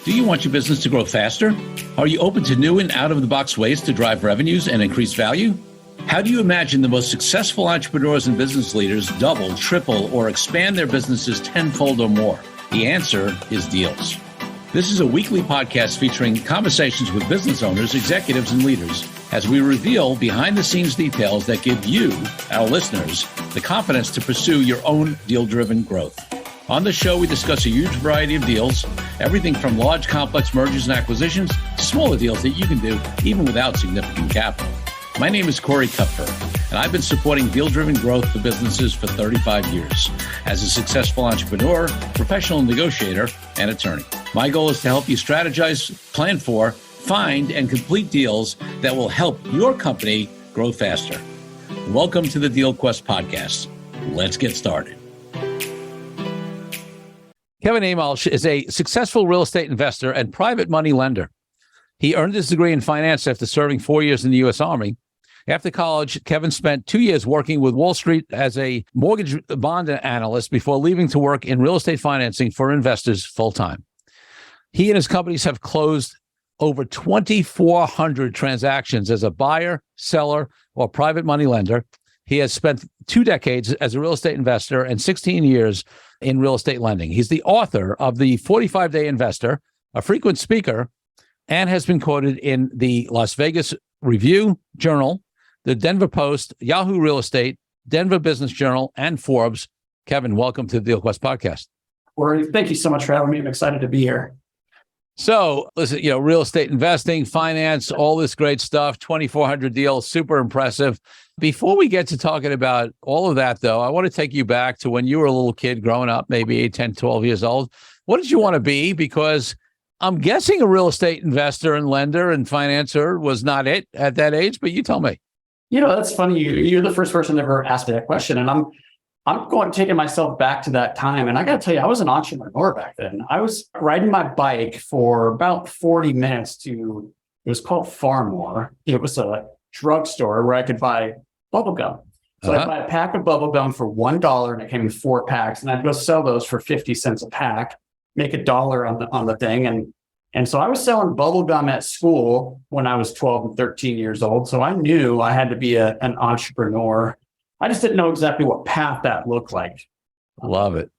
Do you want your business to grow faster? Are you open to new and out-of-the-box ways to drive revenues and increase value? How do you imagine the most successful entrepreneurs and business leaders double, triple, or expand their businesses tenfold or more? The answer is deals. This is a weekly podcast featuring conversations with business owners, executives, and leaders as we reveal behind-the-scenes details that give you, our listeners, the confidence to pursue your own deal-driven growth. On the show, we discuss a huge variety of deals, everything from large, complex mergers and acquisitions to smaller deals that you can do even without significant capital. My name is Corey Kupfer, and I've been supporting deal-driven growth for businesses for 35 years as a successful entrepreneur, professional negotiator, and attorney. My goal is to help you strategize, plan for, find, and complete deals that will help your company grow faster. Welcome to the Deal Quest podcast. Let's get started. Kevin Amolsch is a successful real estate investor and private money lender. He earned his degree in finance after serving 4 years in the U.S. Army. After college, Kevin spent 2 years working with Wall Street as a mortgage bond analyst before leaving to work in real estate financing for investors full-time. He and his companies have closed over 2,400 transactions as a buyer, seller, or private money lender. He has spent 2 decades as a real estate investor and 16 years in real estate lending. He's the author of The 45-Day Investor, a frequent speaker, and has been quoted in the Las Vegas Review-Journal, the Denver Post, Yahoo Real Estate, Denver Business Journal, and Forbes. Kevin, welcome to the Deal Quest podcast. Corey, thank you so much for having me. I'm excited to be here. So, listen, real estate investing, finance, all this great stuff, 2,400 deals, super impressive. Before we get to talking about all of that, though, I want to take you back to when you were a little kid growing up, maybe 8, 10, 12 years old. What did you want to be? Because I'm guessing a real estate investor and lender and financer was not it at that age, but you tell me. That's funny. You're the first person to ever ask me that question. And I'm taking myself back to that time. And I got to tell you, I was an entrepreneur back then. I was riding my bike for about 40 minutes it was called Farmore. It was a drugstore where I could buy bubble gum. So I'd buy a pack of bubble gum for $1 and it came in 4 packs. And I'd go sell those for 50 cents a pack, make $1 on the thing. And so I was selling bubble gum at school when I was 12 and 13 years old. So I knew I had to be an entrepreneur. I just didn't know exactly what path that looked like. Love it.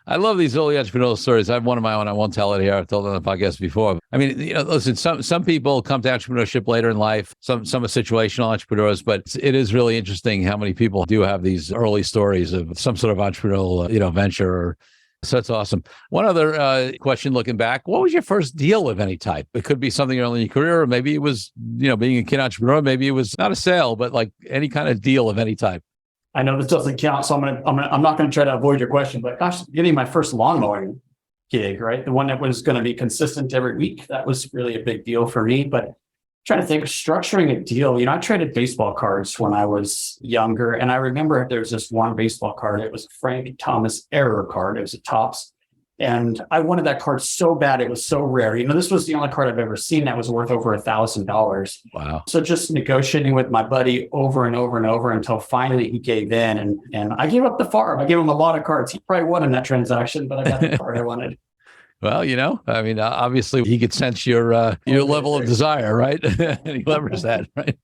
I love these early entrepreneurial stories. I have one of my own. I won't tell it here. I've told it on the podcast before. I mean, listen, some people come to entrepreneurship later in life. Some are situational entrepreneurs, but it is really interesting how many people do have these early stories of some sort of entrepreneurial, venture. So that's awesome. One other question looking back, what was your first deal of any type? It could be something early in your career, or maybe it was, being a kid entrepreneur. Maybe it was not a sale, but like any kind of deal of any type. I know this doesn't count, so I'm not going to try to avoid your question, but gosh, getting my first lawn mowing gig, right? The one that was going to be consistent every week. That was really a big deal for me, but trying to think of structuring a deal. I traded baseball cards when I was younger. And I remember there was this one baseball card. It was a Frank Thomas error card. It was a Topps. And I wanted that card so bad. It was so rare. This was the only card I've ever seen that was worth over $1,000. Wow. So just negotiating with my buddy over and over and over until finally he gave in. And I gave up the farm. I gave him a lot of cards. He probably won in that transaction, but I got the card I wanted. Well, obviously he could sense your level of desire, right? And he levers that, right?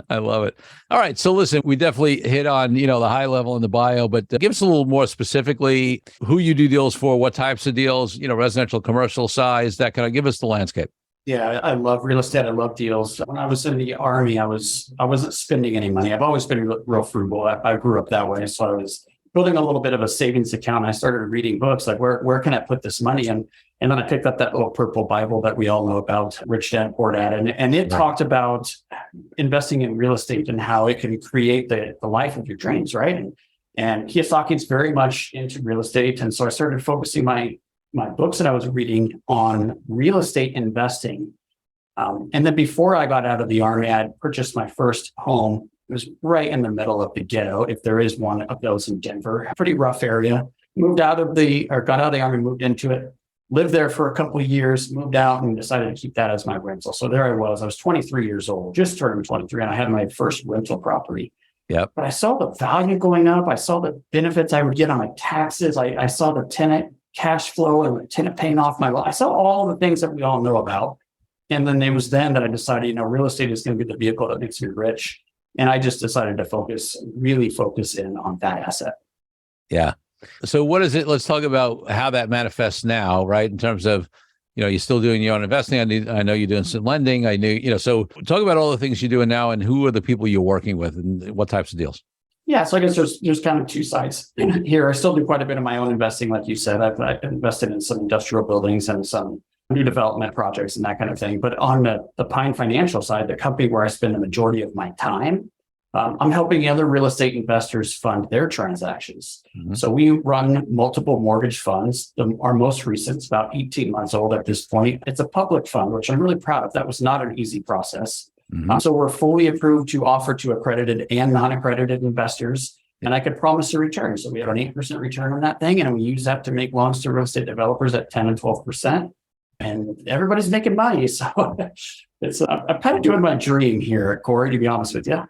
I love it. All right. So listen, we definitely hit on, the high level in the bio, but give us a little more specifically who you do deals for, what types of deals, residential, commercial size, that kind of give us the landscape. Yeah, I love real estate. I love deals. When I was in the Army, I wasn't spending any money. I've always been real frugal. I grew up that way. So I was building a little bit of a savings account. I started reading books like where can I put this money in? And then I picked up that little purple Bible that we all know about, Rich Dad, Poor Dad. And it talked about investing in real estate and how it can create the life of your dreams, right? And Kiyosaki's very much into real estate. And so I started focusing my books that I was reading on real estate investing. And then before I got out of the Army, I had purchased my first home. It was right in the middle of the ghetto, if there is one of those in Denver. Pretty rough area. Got out of the Army, moved into it, lived there for a couple of years, moved out and decided to keep that as my rental. So there I was 23 years old, just turned 23, and I had my first rental property. Yep. But I saw the value going up. I saw the benefits I would get on my taxes. I saw the tenant cash flow and a tenant paying off my loan. I saw all the things that we all know about. And then it was then that I decided, real estate is going to be the vehicle that makes me rich. And I just decided to really focus in on that asset. Yeah. So what is it? Let's talk about how that manifests now, right? In terms of, you're still doing your own investing. I know you're doing some lending. So talk about all the things you're doing now and who are the people you're working with and what types of deals. Yeah. So I guess there's kind of two sides here. I still do quite a bit of my own investing. Like you said, I've invested in some industrial buildings and some new development projects and that kind of thing. But on the Pine Financial side, the company where I spend the majority of my time, I'm helping other real estate investors fund their transactions. Mm-hmm. So we run multiple mortgage funds. Our most recent is about 18 months old at this point. It's a public fund, which I'm really proud of. That was not an easy process. Mm-hmm. So we're fully approved to offer to accredited and non-accredited investors. And I could promise a return. So we have an 8% return on that thing. And we use that to make loans to real estate developers at 10 and 12%. And everybody's making money. So I'm kind of doing my dream here, Corey, to be honest with you.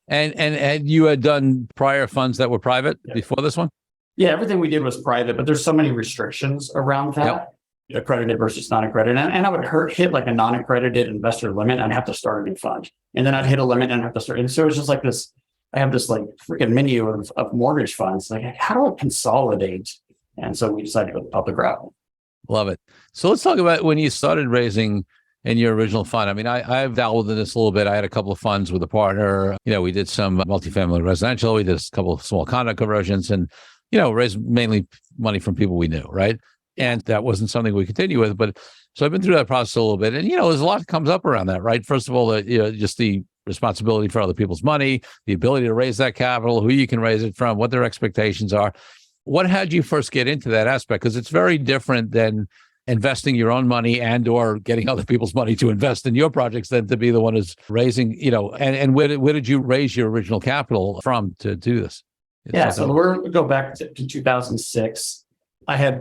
And you had done prior funds that were private before this one? Yeah, everything we did was private, but there's so many restrictions around that. Yep. Accredited versus non-accredited. And I would hit like a non-accredited investor limit. I'd have to start a new fund. And then I'd hit a limit and have to start. And so it's just like this, I have this like freaking menu of mortgage funds. Like, how do I consolidate? And so we decided to go the public route. Love it. So let's talk about when you started raising in your original fund. I mean, I've dabbled in this a little bit. I had a couple of funds with a partner. We did some multifamily residential. We did a couple of small condo conversions and, raised mainly money from people we knew, right? And that wasn't something we continue with. But so I've been through that process a little bit. And, there's a lot that comes up around that, right? First of all, just the responsibility for other people's money, the ability to raise that capital, who you can raise it from, what their expectations are. What had you first get into that aspect? Because it's very different than investing your own money and or getting other people's money to invest in your projects than to be the one who's raising, and where did you raise your original capital from to do this? So we'll go back to 2006. I had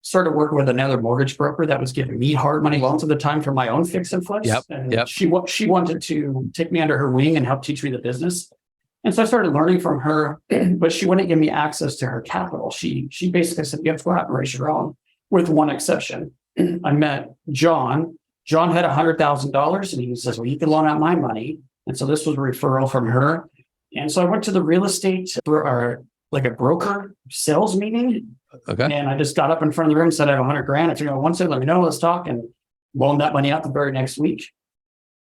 started working with another mortgage broker that was giving me hard money loans at the time for my own fix and flips. Yep. She wanted to take me under her wing and help teach me the business. And so I started learning from her, but she wouldn't give me access to her capital. She basically said, you have to go out and raise your own, with one exception. I met John. John had $100,000 and he says, well, you can loan out my money. And so this was a referral from her. And so I went to the real estate like a broker sales meeting. Okay. And I just got up in front of the room and said, I have $100,000. I said, one second, let me know, let's talk. And loaned that money out the very next week.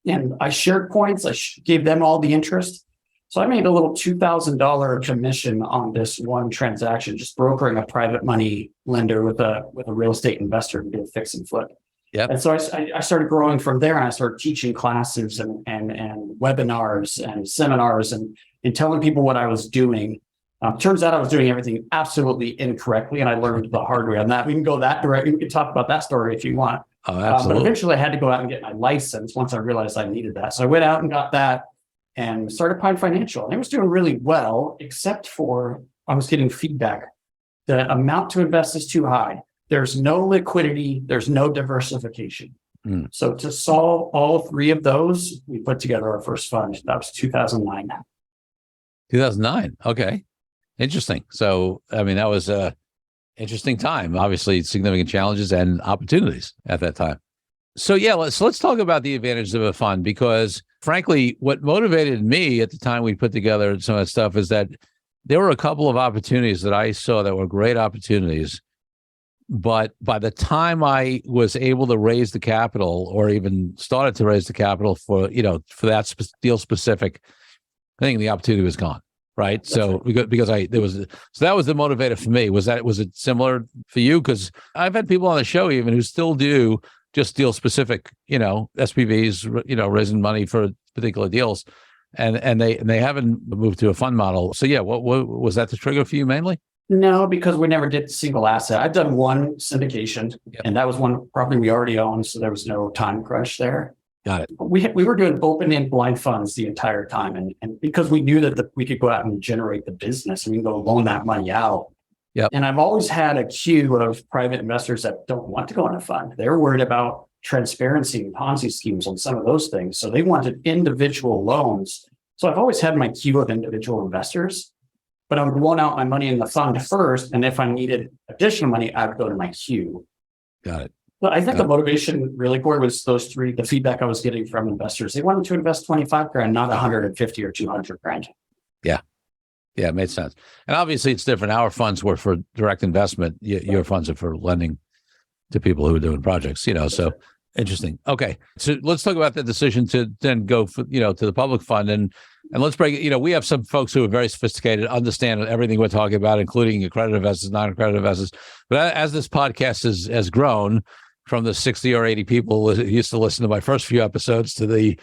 And I shared points. I gave them all the interest. So I made a little $2,000 commission on this one transaction, just brokering a private money lender with a real estate investor to do a fix and flip. Yep. And so I started growing from there, and I started teaching classes and webinars and seminars and telling people what I was doing. Turns out I was doing everything absolutely incorrectly, and I learned the hard way on that. We can go that direction. We can talk about that story if you want. Oh, absolutely. But eventually I had to go out and get my license once I realized I needed that. So I went out and got that and started Pine Financial. And it was doing really well, except for I was getting feedback. The amount to invest is too high. There's no liquidity. There's no diversification. So to solve all three of those, we put together our first fund. That was 2009. 2009. Okay. Interesting. So, I mean, that was a interesting time. Obviously, significant challenges and opportunities at that time. So, yeah, let's talk about the advantages of a fund, because frankly, what motivated me at the time we put together some of that stuff is that there were a couple of opportunities that I saw that were great opportunities. But by the time I was able to raise the capital, or even started to raise the capital for that deal specific thing, the opportunity was gone. Right. So right. because that was the motivator for me. Was it similar for you? Because I've had people on the show even who still do just deal specific, SPVs, raising money for particular deals, and they haven't moved to a fund model. So yeah, what was that the trigger for you mainly? No, because we never did single asset. I've done one syndication, and that was one property we already owned, so there was no time crunch there. Got it. We were doing open-end blind funds the entire time, and because we knew that we could go out and generate the business, and we can go loan that money out. Yep. And I've always had a queue of private investors that don't want to go in a fund. They're worried about transparency and Ponzi schemes and some of those things, so they wanted individual loans. So I've always had my queue of individual investors. but I would loan out my money in the fund first. And if I needed additional money, I would go to my queue. Got it. But I think the motivation really, Corey, was those three, the feedback I was getting from investors. They wanted to invest 25 grand, not 150 or 200 grand. Yeah. Yeah, it made sense. And obviously it's different. Our funds were for direct investment. Your funds are for lending to people who are doing projects, so interesting. Okay. So let's talk about the decision to then go for, to the public fund and let's break it. We have some folks who are very sophisticated, understand everything we're talking about, including accredited investors, non-accredited investors. But as this podcast has grown from the 60 or 80 people who used to listen to my first few episodes to the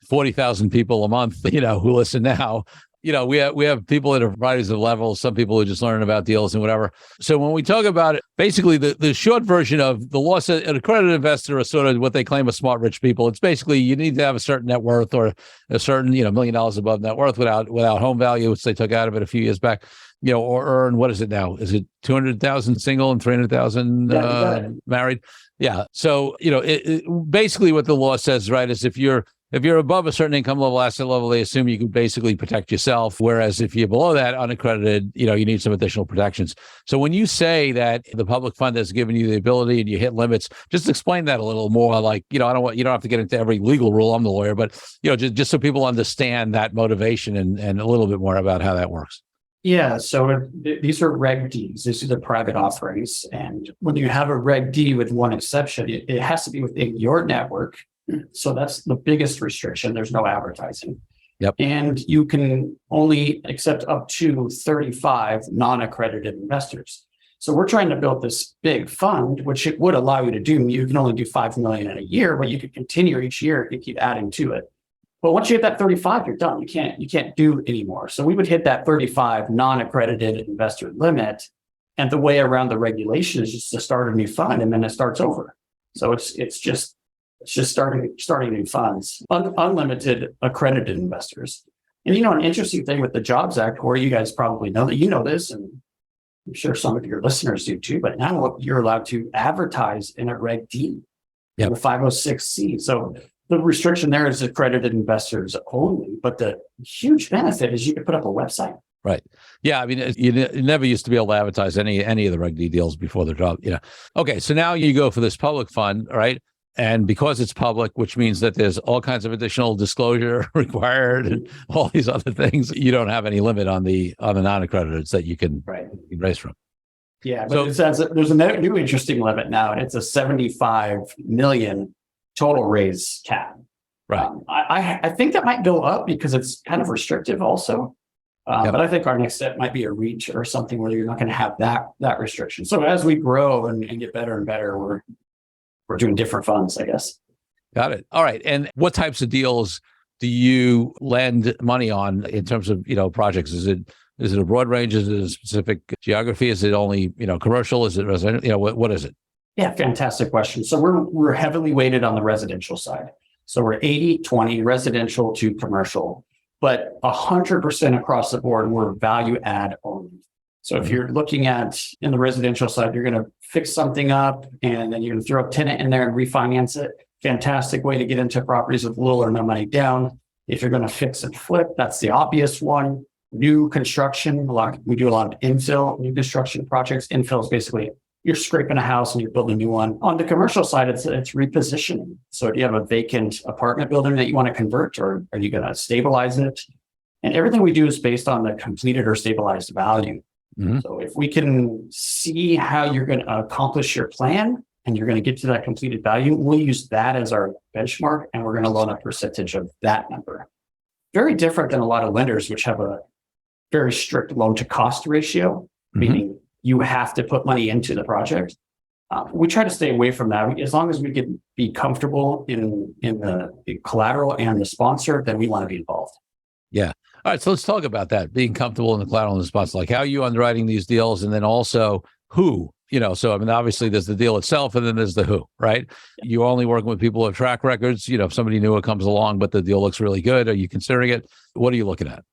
40,000 people a month, who listen now, we have people at a variety of levels, some people who just learn about deals and whatever. So when we talk about it, basically the short version of the law says an accredited investor are sort of what they claim are smart, rich people. It's basically you need to have a certain net worth or a certain, $1 million above net worth without home value, which they took out of it a few years back, or earn, what is it now? Is it 200,000 single and 300,000 married? Yeah. So, basically what the law says, right, is if you're above a certain income level, asset level, they assume you can basically protect yourself. Whereas if you're below that, unaccredited, you need some additional protections. So when you say that the public fund has given you the ability and you hit limits, just explain that a little more. Like, you don't have to get into every legal rule. I'm the lawyer, but just so people understand that motivation and a little bit more about how that works. Yeah, so these are Reg Ds. These are the private offerings. And when you have a Reg D with one exception, it has to be within your network. So that's the biggest restriction. There's no advertising. Yep. And you can only accept up to 35 non-accredited investors. So we're trying to build this big fund, which it would allow you to do. You can only do 5 million in a year, but you could continue each year and keep adding to it. But once you hit that 35, you're done. You can't do anymore. So we would hit that 35 non-accredited investor limit. And the way around the regulation is just to start a new fund and then it starts over. So it's just starting new funds, unlimited accredited investors. And an interesting thing with the Jobs Act, where you guys probably know that this, and I'm sure some of your listeners do too, but now you're allowed to advertise in a Reg D, the 506C. So the restriction there is accredited investors only, but the huge benefit is you can put up a website. Right. Yeah. I mean, you never used to be able to advertise any of the Reg D deals before the job. Okay. So now you go for this public fund, right? And because it's public, which means that there's all kinds of additional disclosure required and all these other things, you don't have any limit on the non-accrediteds that you can raise from. Yeah. But there's a new interesting limit now, and it's a 75 million total raise cap. Right. I think that might go up because it's kind of restrictive also. But I think our next step might be a REIT or something where you're not going to have that restriction. So as we grow and get better and better, we're doing different funds, I guess. Got it. All right. And what types of deals do you lend money on in terms of, projects? Is it a broad range? Is it a specific geography? Is it only, commercial? Is it residential? What is it? Yeah, fantastic question. So we're heavily weighted on the residential side. So we're 80-20 residential to commercial, but 100% across the board, we're value add only. So if you're looking at in the residential side, you're going to fix something up and then you're going to throw a tenant in there and refinance it. Fantastic way to get into properties with little or no money down. If you're going to fix and flip, that's the obvious one. New construction, we do a lot of infill, new construction projects. Infill is basically you're scraping a house and you're building a new one. On the commercial side, it's repositioning. So do you have a vacant apartment building that you want to convert, or are you going to stabilize it? And everything we do is based on the completed or stabilized value. Mm-hmm. So if we can see how you're going to accomplish your plan and you're going to get to that completed value, we'll use that as our benchmark and we're going to loan a percentage of that number. Very different than a lot of lenders, which have a very strict loan to cost ratio, meaning you have to put money into the project. We try to stay away from that. As long as we can be comfortable in the collateral and the sponsor, then we want to be involved. Yeah. All right. So let's talk about that, being comfortable in the collateral and the sponsor. Like, how are you underwriting these deals? And then also who, so, obviously there's the deal itself and then there's the who, right? You're only working with people who have track records. If somebody new comes along, but the deal looks really good, are you considering it? What are you looking at?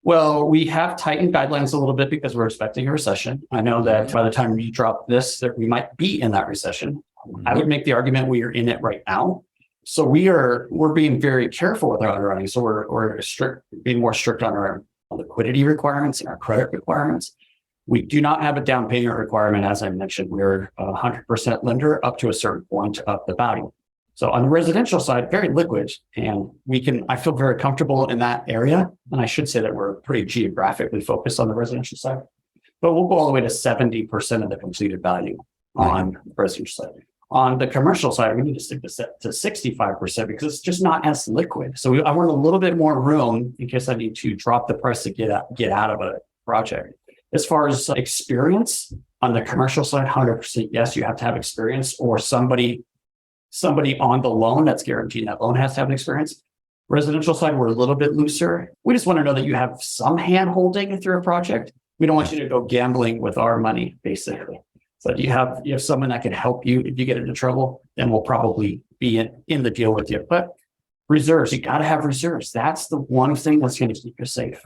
Well, we have tightened guidelines a little bit because we're expecting a recession. I know that by the time you drop this, that we might be in that recession. I would make the argument we are in it right now. So we're being very careful with our underwriting. So we're being more strict on our liquidity requirements and our credit requirements. We do not have a down payment requirement. As I mentioned, we're 100% lender up to a certain point of the value. So on the residential side, very liquid, and I feel very comfortable in that area. And I should say that we're pretty geographically focused on the residential side, but we'll go all the way to 70% of the completed value on the residential side. On the commercial side, we need to stick to 65% because it's just not as liquid. So I want a little bit more room in case I need to drop the price to get out of a project. As far as experience on the commercial side, 100% yes, you have to have experience, or somebody on the loan that's guaranteeing that loan has to have an experience. Residential side, we're a little bit looser. We just want to know that you have some hand holding through a project. We don't want you to go gambling with our money, basically. So you have someone that can help you if you get into trouble, then we'll probably be in the deal with you. But reserves, you got to have reserves. That's the one thing that's going to keep you safe.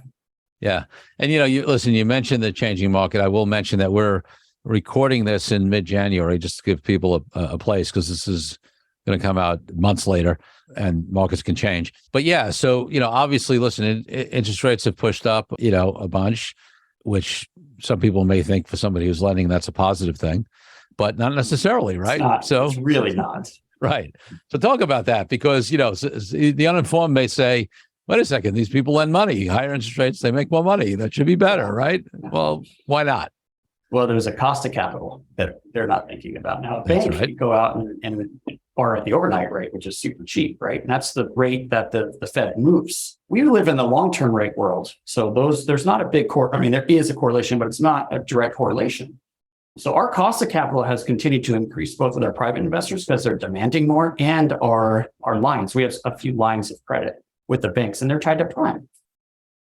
Yeah. And, you mentioned the changing market. I will mention that we're recording this in mid-January just to give people a place, because this is going to come out months later and markets can change. But yeah, so, obviously, listen, interest rates have pushed up, a bunch, which some people may think for somebody who's lending, that's a positive thing, but not necessarily, right? It's really not. Right. So talk about that, because, the uninformed may say, wait a second, these people lend money, higher interest rates, they make more money. That should be better, right? Well, why not? Well, there's a cost of capital that they're not thinking about. Now, banks go out and borrow at the overnight rate, which is super cheap, right? And that's the rate that the Fed moves. We live in the long-term rate world. So there's not a big there is a correlation, but it's not a direct correlation. So our cost of capital has continued to increase, both with our private investors because they're demanding more, and our lines. We have a few lines of credit with the banks, and they're tied to prime.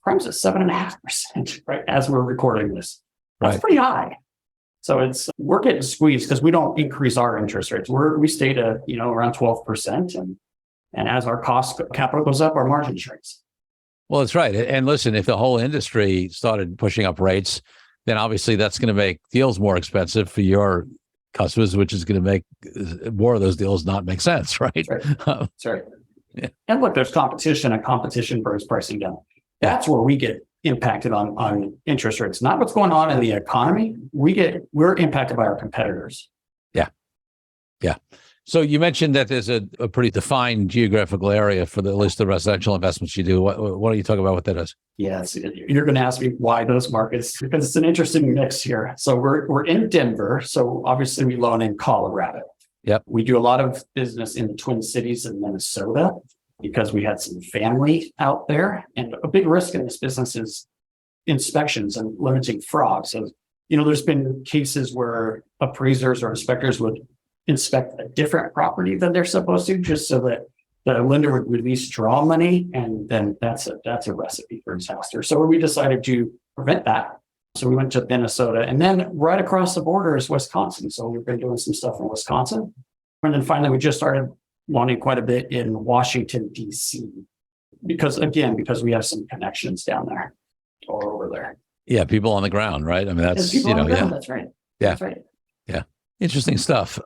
Prime's at 7.5%, right? As we're recording this. That's pretty high. So we're getting squeezed because we don't increase our interest rates. We stay to, around 12%. And as our cost of capital goes up, our margin shrinks. Well, that's right. And listen, if the whole industry started pushing up rates, then obviously that's going to make deals more expensive for your customers, which is going to make more of those deals not make sense, right? That's right. That's right. Yeah. And look, there's competition, and competition brings pricing down. That's where we get impacted on interest rates, not what's going on in the economy. We're impacted by our competitors. Yeah. So you mentioned that there's a pretty defined geographical area for the list of residential investments you do. Why don't you talk about what that is? Yes, you're going to ask me why those markets, because it's an interesting mix here. So we're in Denver. So obviously we loan in Colorado. Yep. We do a lot of business in the Twin Cities and Minnesota because we had some family out there. And a big risk in this business is inspections and limiting fraud. So, there's been cases where appraisers or inspectors would inspect a different property than they're supposed to, just so that the lender would release draw money. And then that's a recipe for disaster. So we decided to prevent that. So we went to Minnesota, and then right across the border is Wisconsin. So we've been doing some stuff in Wisconsin. And then finally, we just started loaning quite a bit in Washington, D.C. because we have some connections down there or over there. Yeah, people on the ground, right? I mean, that's, That's right. Yeah. That's right. Yeah. Interesting stuff.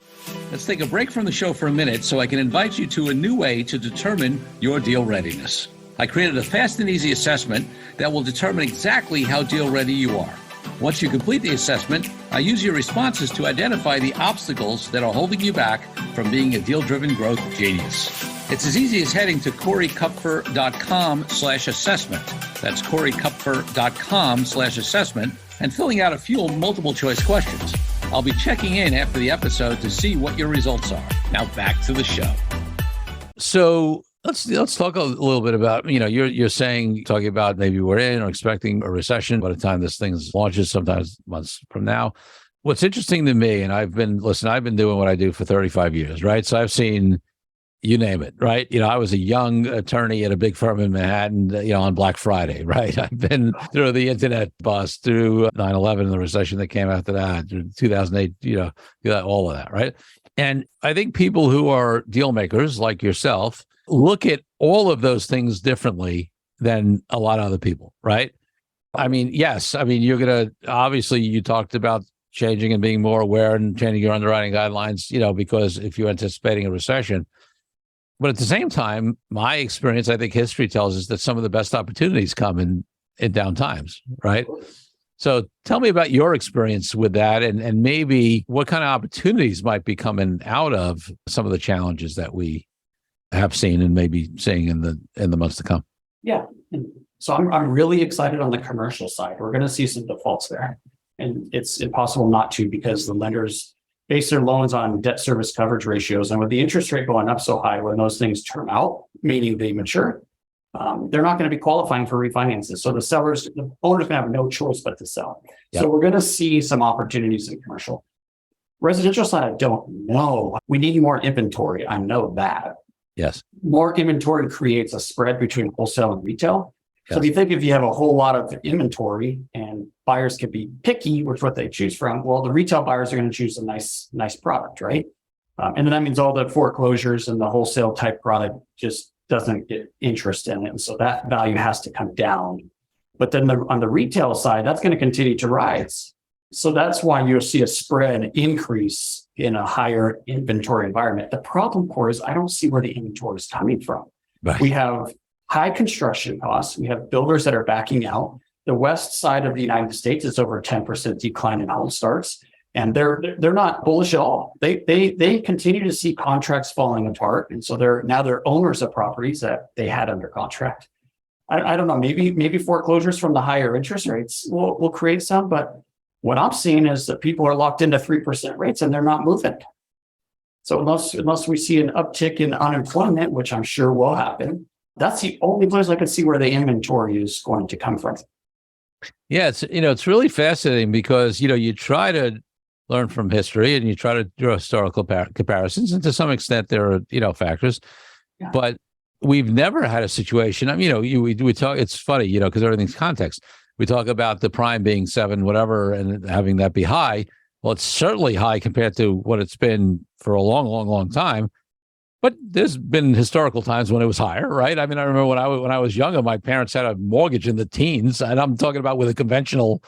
Let's take a break from the show for a minute so I can invite you to a new way to determine your deal readiness. I created a fast and easy assessment that will determine exactly how deal ready you are. Once you complete the assessment, I use your responses to identify the obstacles that are holding you back from being a deal-driven growth genius. It's as easy as heading to CoreyKupfer.com/assessment. That's CoreyKupfer.com/assessment and filling out a few multiple choice questions. I'll be checking in after the episode to see what your results are. Now back to the show. So let's talk a little bit about, you're talking about maybe we're in or expecting a recession by the time this thing launches, sometimes months from now. What's interesting to me, and I've been doing what I do for 35 years, right? So I've seen, you name it, right? I was a young attorney at a big firm in Manhattan, on Black Friday, right? I've been through the internet bust, through 9/11 and the recession that came after that, through 2008, all of that, right? And I think people who are deal makers like yourself look at all of those things differently than a lot of other people, right? I mean, yes. I mean, you're going to, obviously you talked about changing and being more aware and changing your underwriting guidelines, because if you're anticipating a recession. But at the same time, my experience, I think history tells us that some of the best opportunities come in in down times, right? So tell me about your experience with that, and maybe what kind of opportunities might be coming out of some of the challenges that we have seen and maybe seeing in the months to come. Yeah. So I'm really excited on the commercial side. We're going to see some defaults there. And it's impossible not to, because the lenders base their loans on debt service coverage ratios. And with the interest rate going up so high, when those things turn out, meaning they mature, they're not going to be qualifying for refinances. So the owner's going to have no choice but to sell. Yep. So we're going to see some opportunities in commercial. Residential side, I don't know. We need more inventory. I know that. Yes. More inventory creates a spread between wholesale and retail. Yes. So if you have a whole lot of inventory and buyers can be picky, which what they choose from, well, the retail buyers are going to choose a nice product, right? And then that means all the foreclosures and the wholesale type product just doesn't get interest in it. And so that value has to come down. But then on the retail side, that's going to continue to rise. So that's why you'll see a spread increase in a higher inventory environment. The problem, Corey, is I don't see where the inventory is coming from. Right. We have high construction costs. We have builders that are backing out. The west side of the United States is over a 10% decline in home starts. And they're not bullish at all. They continue to see contracts falling apart. And so they're owners of properties that they had under contract. I don't know, maybe foreclosures from the higher interest rates will create some, but what I'm seeing is that people are locked into 3% rates and they're not moving. So unless we see an uptick in unemployment, which I'm sure will happen, that's the only place I can see where the inventory is going to come from. Yeah, it's really fascinating because, you try to learn from history and you try to draw historical comparisons. And to some extent, there are, factors, yeah. But we've never had a situation. I mean, we talk, it's funny, because everything's context. We talk about the prime being 7, whatever, and having that be high. Well, it's certainly high compared to what it's been for a long, long, long time. But there's been historical times when it was higher, right? I mean, I remember when I was younger, my parents had a mortgage in the teens, and I'm talking about with a conventional,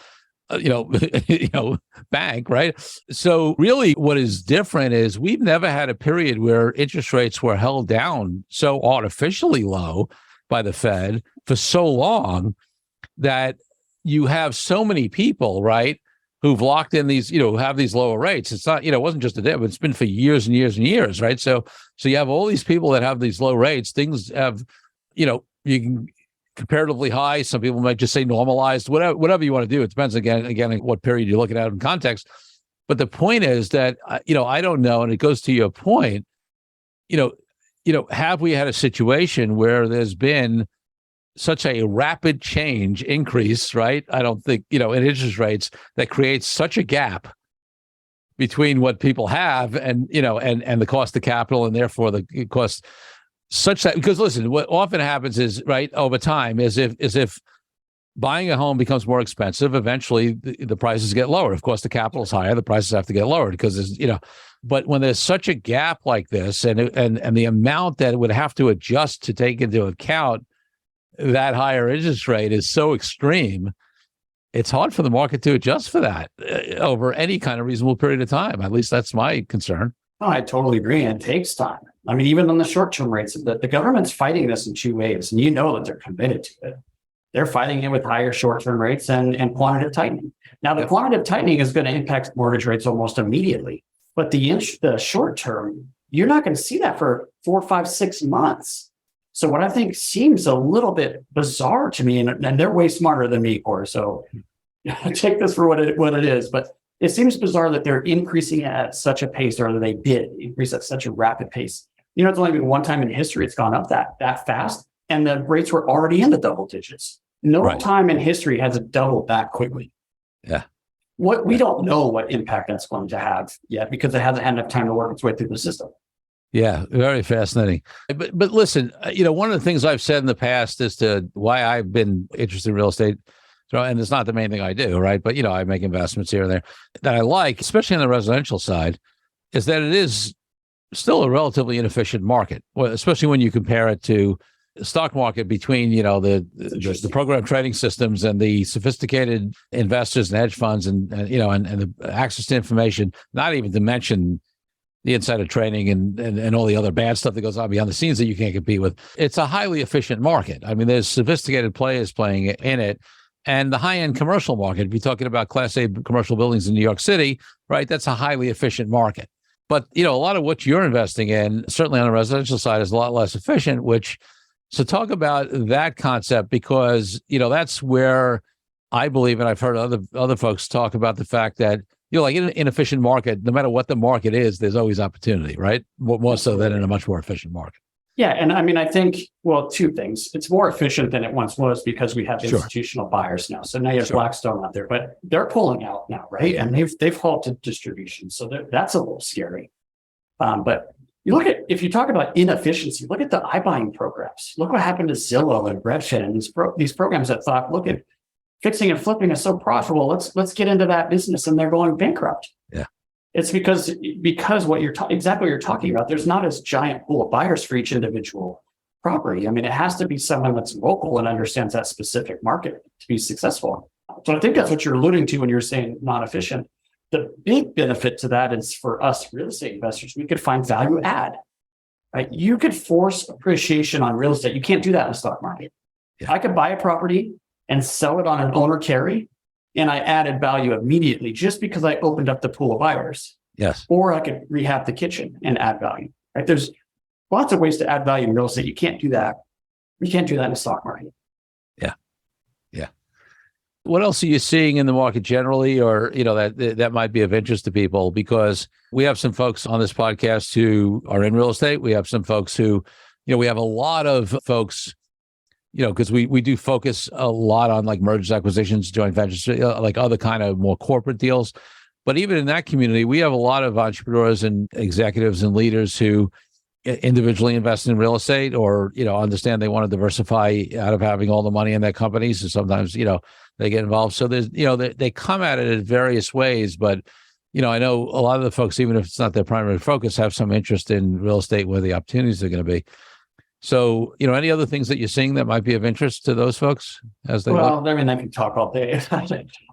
bank, right? So really, what is different is we've never had a period where interest rates were held down so artificially low by the Fed for so long that you have so many people, right, who've locked in these, who have these lower rates. It's not, it wasn't just a day, but it's been for years and years and years, right? So you have all these people that have these low rates. Things have, you can comparatively high. Some people might just say normalized, whatever you want to do. It depends again, what period you're looking at in context. But the point is that, I don't know. And it goes to your point, have we had a situation where there's been such a rapid increase, right? I don't think, in interest rates that creates such a gap between what people have and, and the cost of capital, and therefore the cost such that, because listen, what often happens is, right, over time is if buying a home becomes more expensive, eventually the prices get lower. Of course, the capital is higher, the prices have to get lowered because there's, but when there's such a gap like this and the amount that it would have to adjust to take into account that higher interest rate is so extreme, it's hard for the market to adjust for that over any kind of reasonable period of time. At least that's my concern. Oh, I totally agree. And it takes time. I mean, even on the short-term rates, the government's fighting this in 2 ways, and that they're committed to it. They're fighting it with higher short-term rates and quantitative tightening. Now, the quantitative tightening is going to impact mortgage rates almost immediately, but the short-term, you're not going to see that for 4, 5, 6 months. So what I think seems a little bit bizarre to me, and they're way smarter than me, Cor. So take this for what it is. But it seems bizarre that they're increasing at such a pace, or they did increase at such a rapid pace. It's only been one time in history it's gone up that fast, and the rates were already in the double digits. No time in history has it doubled that quickly. Yeah. We don't know what impact that's going to have yet because it hasn't had enough time to work its way through the system. Yeah, very fascinating. But listen, one of the things I've said in the past as to why I've been interested in real estate, and it's not the main thing I do, right? But, I make investments here and there that I like, especially on the residential side, is that it is still a relatively inefficient market, especially when you compare it to the stock market between, the program trading systems and the sophisticated investors and hedge funds and the access to information, not even to mention the insider trading and all the other bad stuff that goes on behind the scenes that you can't compete with. It's a highly efficient market. I mean, there's sophisticated players playing in it. And the high-end commercial market, if you're talking about Class A commercial buildings in New York City, right, that's a highly efficient market. But, a lot of what you're investing in, certainly on the residential side, is a lot less efficient, so talk about that concept, because, that's where I believe, and I've heard other folks talk about the fact that, like in an inefficient market, no matter what the market is, there's always opportunity, right? More so than in a much more efficient market. Yeah. And I mean, I think, two things. It's more efficient than it once was because we have institutional buyers now. So now you have Blackstone out there, but they're pulling out now, right? And they've halted distribution. So that's a little scary. But you if you talk about inefficiency, look at the iBuying programs. Look what happened to Zillow and Redfin and these programs that thought, look at fixing and flipping is so profitable. Let's get into that business, and they're going bankrupt. Yeah. It's because what exactly what you're talking about, there's not as giant pool of buyers for each individual property. I mean, it has to be someone that's local and understands that specific market to be successful. So I think that's what you're alluding to when you're saying non-efficient. The big benefit to that is for us real estate investors, we could find value add, right? You could force appreciation on real estate. You can't do that in the stock market. Yeah. I could buy a property and sell it on an owner carry, and I added value immediately just because I opened up the pool of buyers. Yes. Or I could rehab the kitchen and add value, right? There's lots of ways to add value in real estate. You can't do that. We can't do that in the stock market. Yeah. Yeah. What else are you seeing in the market generally, or, that might be of interest to people? Because we have some folks on this podcast who are in real estate. We have some folks who, we have a lot of folks, because we do focus a lot on like mergers, acquisitions, joint ventures, like other kind of more corporate deals. But even in that community, we have a lot of entrepreneurs and executives and leaders who individually invest in real estate, or, understand they want to diversify out of having all the money in their companies. And sometimes, they get involved. So there's, they come at it in various ways. But, I know a lot of the folks, even if it's not their primary focus, have some interest in real estate where the opportunities are going to be. So, any other things that you're seeing that might be of interest to those folks as they look? I mean, they can talk all day.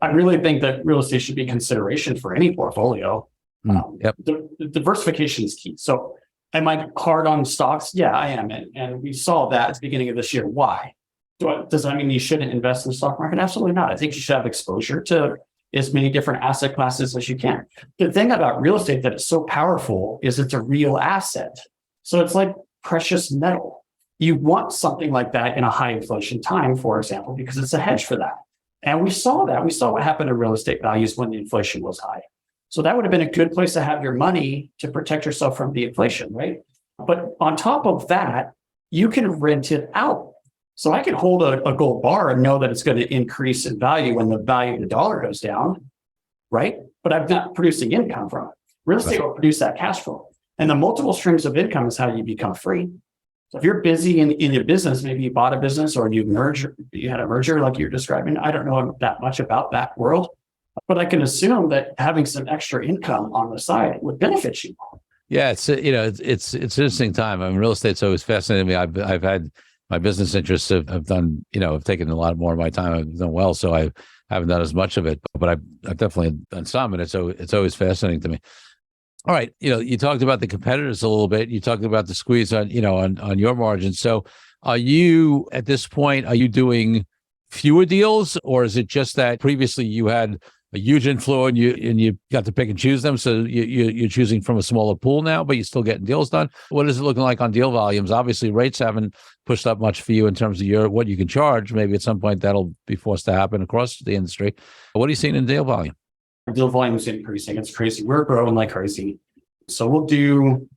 I really think that real estate should be consideration for any portfolio. Yep. The diversification is key. So am I hard on stocks? Yeah, I am. And we saw that at the beginning of this year. Why? Does that mean you shouldn't invest in the stock market? Absolutely not. I think you should have exposure to as many different asset classes as you can. The thing about real estate that is so powerful is it's a real asset. So it's like precious metal. You want something like that in a high inflation time, for example, because it's a hedge for that. And we saw that. We saw what happened to real estate values when the inflation was high. So that would have been a good place to have your money to protect yourself from the inflation, right? But on top of that, you can rent it out. So I can hold a gold bar and know that it's going to increase in value when the value of the dollar goes down, right? But I'm not producing income from it. Real estate will produce that cash flow. And the multiple streams of income is how you become free. So if you're busy in your business, maybe you bought a business or you had a merger like you're describing. I don't know that much about that world, but I can assume that having some extra income on the side would benefit you. Yeah, it's an interesting time. I mean, real estate's always fascinated me. I've had my business interests have done, have taken a lot more of my time. I've done well, so I haven't done as much of it, but I've definitely done some, and it's always fascinating to me. All right. You talked about the competitors a little bit. You talked about the squeeze on your margins. So are you, at this point, are you doing fewer deals, or is it just that previously you had a huge inflow and you got to pick and choose them? So you're choosing from a smaller pool now, but you're still getting deals done. What is it looking like on deal volumes? Obviously, rates haven't pushed up much for you in terms of what you can charge. Maybe at some point that'll be forced to happen across the industry. What are you seeing in deal volume? Deal volume is increasing. It's crazy. We're growing like crazy. So we'll do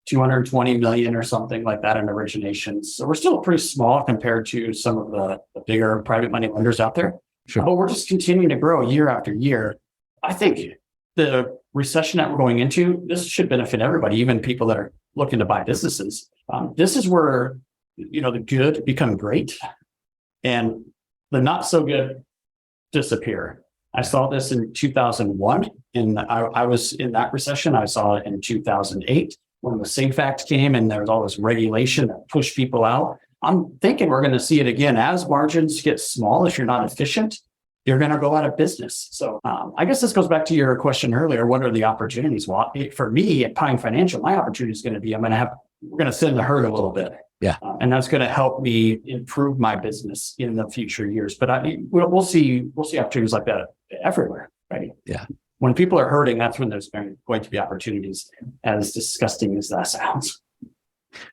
220 million or something like that in originations. So we're still pretty small compared to some of the bigger private money lenders out there. Sure. But we're just continuing to grow year after year. I think the recession that we're going into, this should benefit everybody, even people that are looking to buy businesses. This is where, the good become great and the not so good disappear. I saw this in 2001, and I was in that recession. I saw it in 2008 when the SAFE Act came and there was all this regulation that pushed people out. I'm thinking we're going to see it again as margins get small if you're not efficient. you're going to go out of business. So I guess this goes back to your question earlier. What are the opportunities? Well, for me at Pine Financial, my opportunity is going to be, we're going to thin the herd a little bit. Yeah. And that's going to help me improve my business in the future years. But we'll see opportunities like that everywhere, right? Yeah. When people are hurting, that's when there's going to be opportunities, as disgusting as that sounds.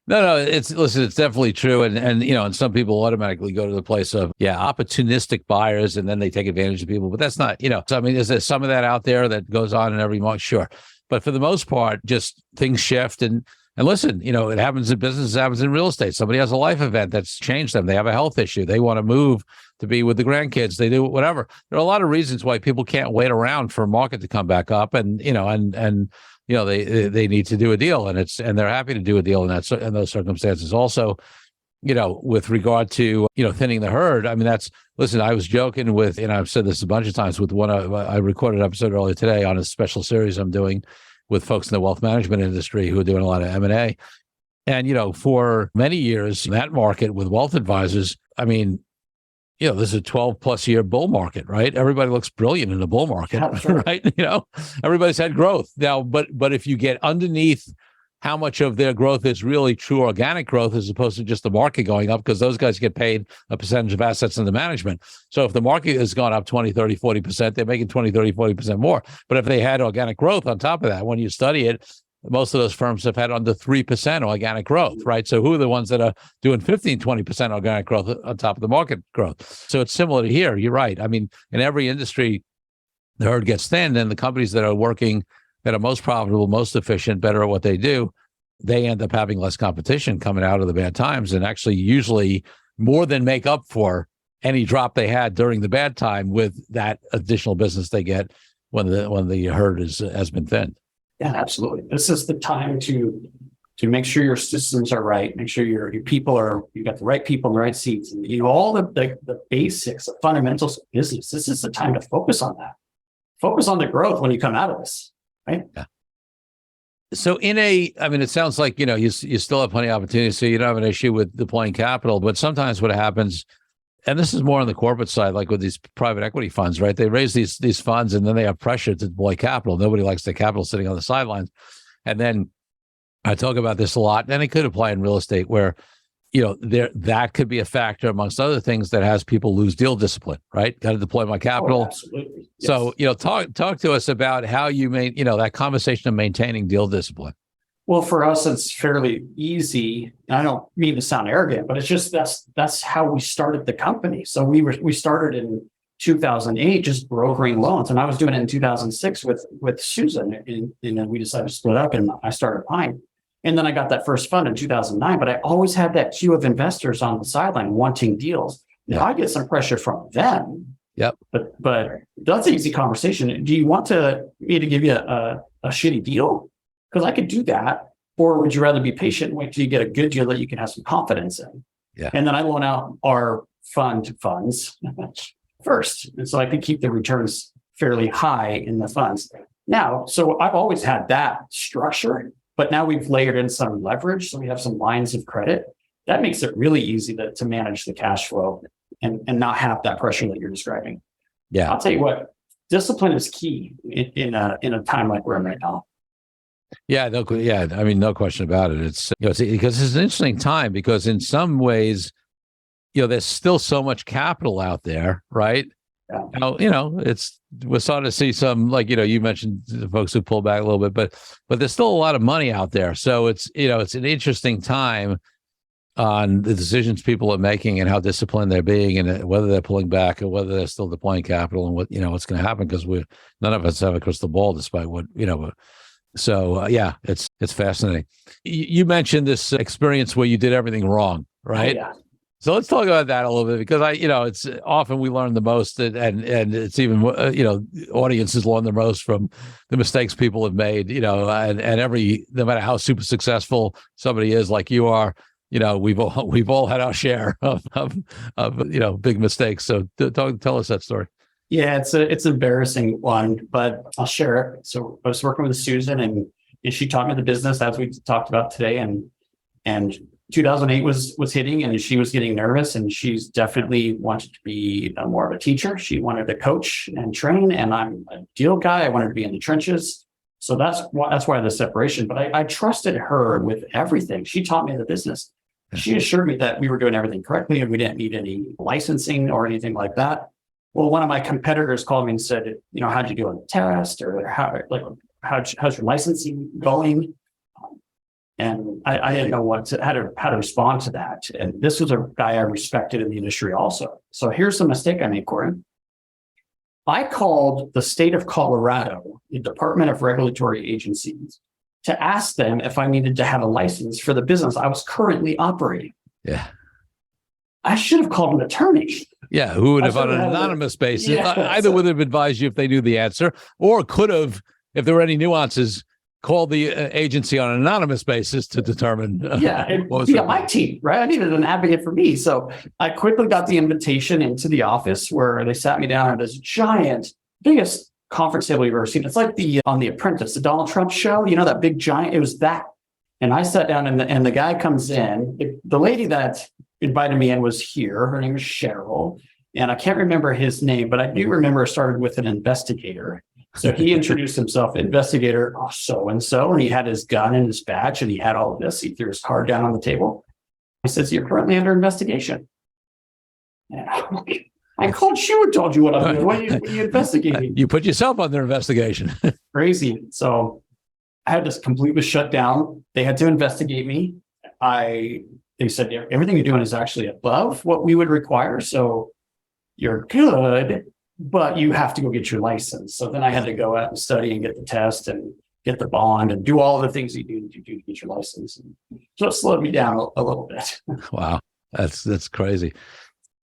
No, it's definitely true. And some people automatically go to the place of, opportunistic buyers, and then they take advantage of people. But that's not, so I mean, is there some of that out there that goes on in every month? Sure. But for the most part, just things shift. And listen, it happens in business, it happens in real estate. Somebody has a life event that's changed them. They have a health issue. They want to move to be with the grandkids. They do whatever. There are a lot of reasons why people can't wait around for a market to come back up. And, they need to do a deal, and they're happy to do a deal in those circumstances. Also, with regard to, thinning the herd. I mean, I was joking with, I've said this a bunch of times with I recorded an episode earlier today on a special series I'm doing with folks in the wealth management industry who are doing a lot of M&A. And, for many years, that market with wealth advisors, I mean, this is a 12 plus year bull market, right? Everybody looks brilliant in a bull market, right? Everybody's had growth now, but if you get underneath how much of their growth is really true organic growth as opposed to just the market going up, because those guys get paid a percentage of assets under management. So if the market has gone up 20, 30, 40%, they're making 20, 30, 40% more. But if they had organic growth on top of that, when you study it, most of those firms have had under 3% organic growth, right? So who are the ones that are doing 15, 20% organic growth on top of the market growth? So it's similar to here. You're right. I mean, in every industry, the herd gets thin, and the companies that are working, that are most profitable, most efficient, better at what they do, they end up having less competition coming out of the bad times, and actually usually more than make up for any drop they had during the bad time with that additional business they get when the herd has been thinned. Yeah, absolutely. This is the time to make sure your systems are right, make sure your people you got the right people in the right seats, and all the basics, the fundamentals of business. This is the time to focus on that. Focus on the growth when you come out of this, right? Yeah. So it sounds like, you still have plenty of opportunities, so you don't have an issue with deploying capital, but sometimes what happens, and this is more on the corporate side, like with these private equity funds, right? They raise these funds, and then they have pressure to deploy capital. Nobody likes their capital sitting on the sidelines. And then I talk about this a lot, and it could apply in real estate where, that could be a factor amongst other things that has people lose deal discipline, right? Got to deploy my capital. Oh, absolutely. Yes. So, talk to us about how you that conversation of maintaining deal discipline. Well, for us, it's fairly easy. I don't mean to sound arrogant, but it's just that's how we started the company. So we started in 2008 just brokering loans, and I was doing it in 2006 with Susan, and then we decided to split up, and I started Pine. And then I got that first fund in 2009, but I always had that queue of investors on the sideline wanting deals. Now I get some pressure from them. Yep. But that's an easy conversation. Do you want me to give you a shitty deal? Because I could do that. Or would you rather be patient and wait till you get a good deal that you can have some confidence in? Yeah. And then I loan out our funds first. And so I can keep the returns fairly high in the funds. Now, so I've always had that structure, but now we've layered in some leverage. So we have some lines of credit. That makes it really easy to manage the cash flow and not have that pressure that you're describing. Yeah. I'll tell you what, discipline is key in a time like we're in right now. Yeah, no question about it. It's because it's an interesting time, because in some ways, there's still so much capital out there, right? Yeah. Now, we're starting to see some, like, you mentioned the folks who pull back a little bit, but there's still a lot of money out there. So it's an interesting time on the decisions people are making and how disciplined they're being, and whether they're pulling back or whether they're still deploying capital, and what's going to happen, because none of us have a crystal ball, despite what. So it's fascinating. You mentioned this experience where you did everything wrong, right? Oh, yeah. So let's talk about that a little bit, because it's often we learn the most, and it's even audiences learn the most from the mistakes people have made. And no matter how super successful somebody is, like you are, we've all had our share of big mistakes. So tell us that story. Yeah, it's an embarrassing one, but I'll share it. So I was working with Susan, and she taught me the business as we talked about today, and 2008 was hitting and she was getting nervous, and she's definitely wanted to be more of a teacher. She wanted to coach and train, and I'm a deal guy. I wanted to be in the trenches. So that's why the separation. But I trusted her with everything. She taught me the business. She assured me that we were doing everything correctly and we didn't need any licensing or anything like that. Well, one of my competitors called me and said, how'd you do on the test, or how's your licensing going? And I didn't know how to respond to that. And this was a guy I respected in the industry also. So here's the mistake I made, Corey. I called the state of Colorado, the Department of Regulatory Agencies, to ask them if I needed to have a license for the business I was currently operating. Yeah. I should have called an attorney. Yeah, who would have on an anonymous basis, either would have advised you if they knew the answer, or could have, if there were any nuances, called the agency on an anonymous basis to determine. My team, right? I needed an advocate for me. So I quickly got the invitation into the office where they sat me down at this giant, biggest conference table you've ever seen. It's like on The Apprentice, the Donald Trump show, that big giant, it was that. And I sat down and the guy comes in. The lady that invited me in was here. Her name is Cheryl. And I can't remember his name, but I do remember it started with an investigator. So he introduced himself, investigator so-and-so, and he had his gun and his badge, and he had all of this. He threw his card down on the table. He says, "You're currently under investigation." And I'm like, I called you and told you what I'm doing. What are you investigating? You put yourself under investigation. Crazy. So I had this completely shut down. They had to investigate me. They said, everything you're doing is actually above what we would require. So you're good, but you have to go get your license. So then I had to go out and study and get the test and get the bond and do all the things you do to get your license. And so it slowed me down a little bit. Wow. That's crazy.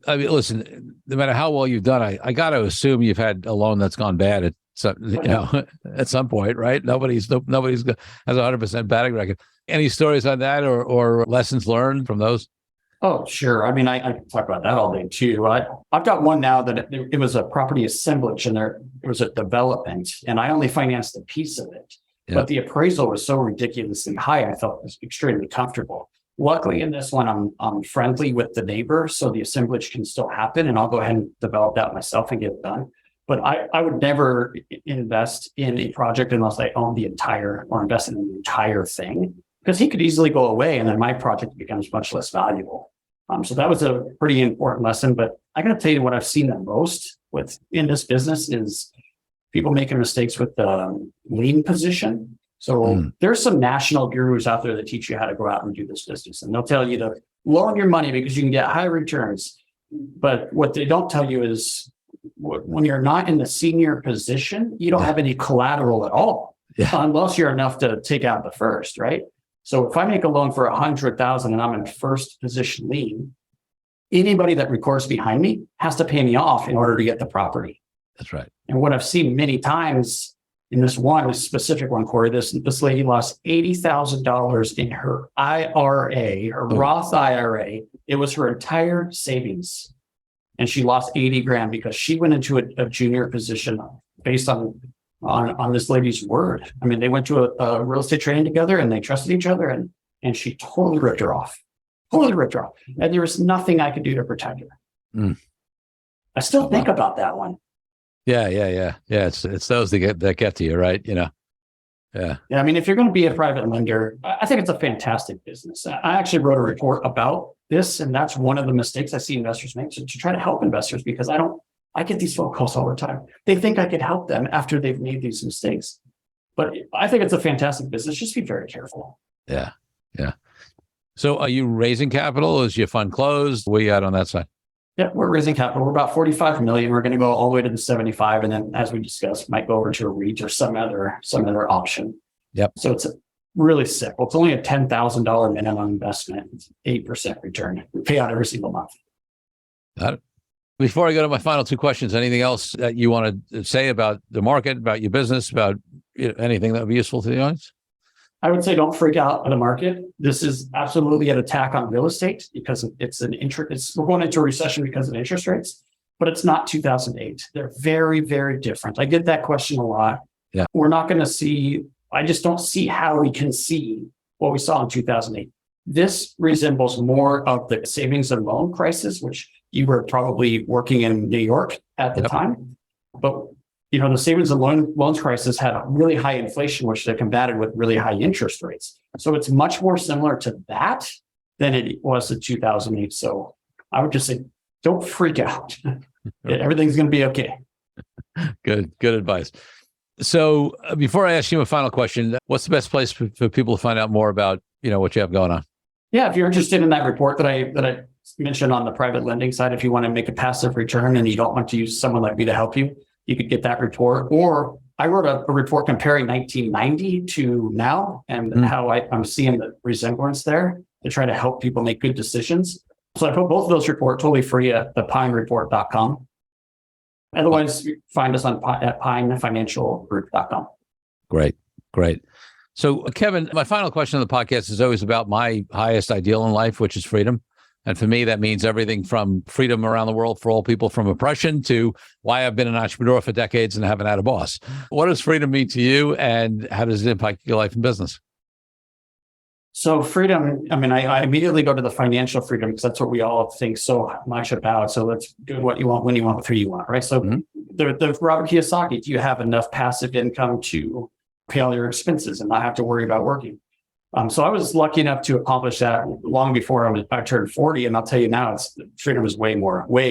I mean, listen, no matter how well you've done, I got to assume you've had a loan that's gone bad at some point, right? Nobody's has 100% batting record. Any stories on that or lessons learned from those? Oh, sure. I mean, I can talk about that all day too. I've got one now that it was a property assemblage and it was a development, and I only financed a piece of it. Yeah. But the appraisal was so ridiculously high, I felt it was extremely comfortable. Luckily, in this one, I'm friendly with the neighbor, so the assemblage can still happen, and I'll go ahead and develop that myself and get it done. But I would never invest in a project unless I own the entire or invest in the entire thing, because he could easily go away and then my project becomes much less valuable. So that was a pretty important lesson. But I got to tell you what I've seen the most in this business is people making mistakes with the lien position. So there's some national gurus out there that teach you how to go out and do this business, and they'll tell you to loan your money because you can get high returns. But what they don't tell you is when you're not in the senior position, you don't have any collateral at all, unless you're enough to take out the first, right? So if I make a loan for $100,000 and I'm in first position lien, anybody that records behind me has to pay me off in order to get the property. That's right. And what I've seen many times in this specific one, Corey, this lady lost $80,000 in her IRA, her Roth IRA. It was her entire savings. And she lost 80 grand because she went into a junior position based on this lady's word. I mean, they went to a real estate training together and they trusted each other, and she totally ripped her off. And there was nothing I could do to protect her. I still think about that one. Yeah. It's those that get to you, right? Yeah. I mean, if you're going to be a private lender, I think it's a fantastic business. I actually wrote a report about this, and that's one of the mistakes I see investors make, to try to help investors, because I get these phone calls all the time. They think I could help them after they've made these mistakes. But I think it's a fantastic business. Just be very careful. Yeah. So are you raising capital? Is your fund closed? Where you at on that side? Yeah, we're raising capital. We're about 45 million. We're going to go all the way to the 75. And then, as we discussed, might go over to a REIT or some other option. Yep. So it's really simple. It's only a $10,000 minimum investment. It's 8% return. We pay out every single month. Got it. Before I go to my final two questions, anything else that you want to say about the market, about your business, about anything that would be useful to the audience? I would say don't freak out on the market. This is absolutely an attack on real estate because we're going into a recession because of interest rates, but it's not 2008. They're very, very different. I get that question a lot. Yeah. We're not going to see, I just don't see how we can see what we saw in 2008. This resembles more of the savings and loan crisis, which you were probably working in New York at the time. But the savings and loans crisis had a really high inflation, which they combated with really high interest rates. So it's much more similar to that than it was in 2008. So I would just say, don't freak out. Everything's going to be okay. Good advice. So before I ask you a final question, what's the best place for people to find out more about, what you have going on? Yeah, if you're interested in that report that I mentioned on the private lending side, if you want to make a passive return and you don't want to use someone like me to help you, you could get that report. Or I wrote a report comparing 1990 to now and how I'm seeing the resemblance there to try to help people make good decisions. So I put both of those reports totally free at thepinereport.com. Otherwise, find us at pinefinancialgroup.com. Great. So, Kevin, my final question on the podcast is always about my highest ideal in life, which is freedom. And for me, that means everything from freedom around the world for all people from oppression to why I've been an entrepreneur for decades and haven't had a boss. What does freedom mean to you, and how does it impact your life and business? So freedom, I immediately go to the financial freedom because that's what we all think so much about. So let's do what you want, when you want, with who you want, right? So the Robert Kiyosaki, do you have enough passive income to pay all your expenses and not have to worry about working? So I was lucky enough to accomplish that long before I turned 40. And I'll tell you now, freedom is way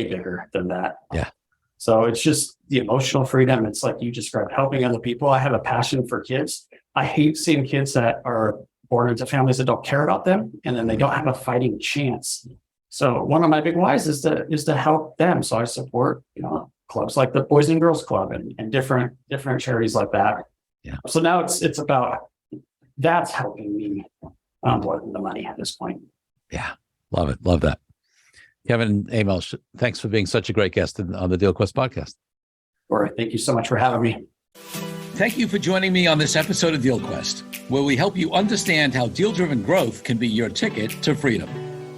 bigger than that. Yeah. So it's just the emotional freedom. It's like you described, helping other people. I have a passion for kids. I hate seeing kids that are born into families that don't care about them, and then they don't have a fighting chance. So one of my big whys is to help them. So I support, clubs like the Boys and Girls Club and different charities like that. Yeah. So now it's about that's helping me more than the money at this point. Yeah. Love it. Love that. Kevin Amolsch, thanks for being such a great guest on the Deal Quest podcast. All right. Thank you so much for having me. Thank you for joining me on this episode of Deal Quest, where we help you understand how deal-driven growth can be your ticket to freedom.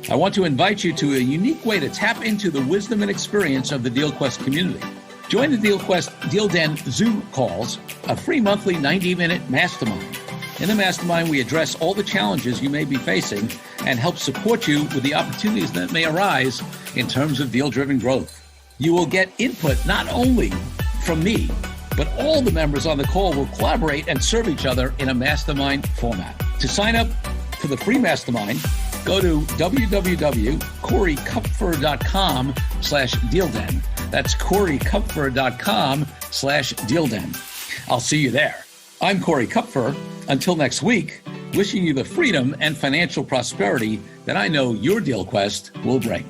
I want to invite you to a unique way to tap into the wisdom and experience of the Deal Quest community. Join the Deal Quest Deal Den Zoom calls, a free monthly 90-minute mastermind. In the mastermind, we address all the challenges you may be facing and help support you with the opportunities that may arise in terms of deal-driven growth. You will get input not only from me, but all the members on the call will collaborate and serve each other in a mastermind format. To sign up for the free mastermind, go to www.corykupfer.com/dealden. That's corykupfer.com/dealden. I'll see you there. I'm Corey Kupfer. Until next week, wishing you the freedom and financial prosperity that I know your Deal Quest will bring.